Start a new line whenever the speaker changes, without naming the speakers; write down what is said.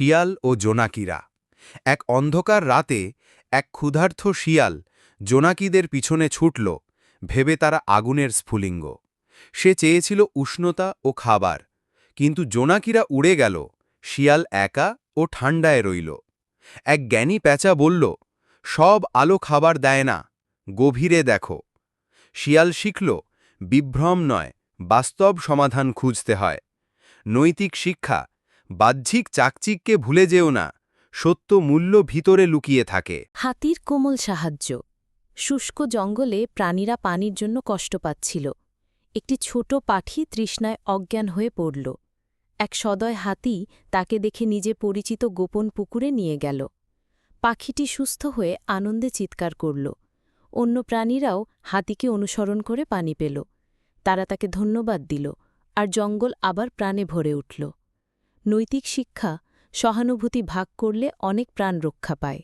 শিয়াল ও জোনাকিরা। এক অন্ধকার রাতে এক ক্ষুধার্ত শিয়াল জোনাকিদের পিছনে ছুটল, ভেবে তারা আগুনের স্ফুলিঙ্গ। সে চেয়েছিল উষ্ণতা ও খাবার, কিন্তু জোনাকিরা উড়ে গেল, শিয়াল একা ও ঠান্ডায় রইল। এক জ্ঞানী প্যাঁচা বলল, সব আলো খাবার দেয় না, গভীরে দেখো। শিয়াল শিখল, বিভ্রম নয়, বাস্তব সমাধান খুঁজতে হয়। নৈতিক শিক্ষা, বাহ্যিক চাকচিককে ভুলে যেও না, সত্য মূল্য ভিতরে লুকিয়ে থাকে।
হাতির কোমল সাহায্য। শুষ্ক জঙ্গলে প্রাণীরা পানির জন্য কষ্ট পাচ্ছিল। একটি ছোট পাখি তৃষ্ণায় অজ্ঞান হয়ে পড়ল। এক সদয় হাতি তাকে দেখে নিজে পরিচিত গোপন পুকুরে নিয়ে গেল। পাখিটি সুস্থ হয়ে আনন্দে চিৎকার করল। অন্য প্রাণীরাও হাতিকে অনুসরণ করে পানি পেল। তারা তাকে ধন্যবাদ দিল, আর জঙ্গল আবার প্রাণে ভরে উঠল। নৈতিক শিক্ষা, সহানুভূতি ভাগ করলে অনেক প্রাণ রক্ষা পায়।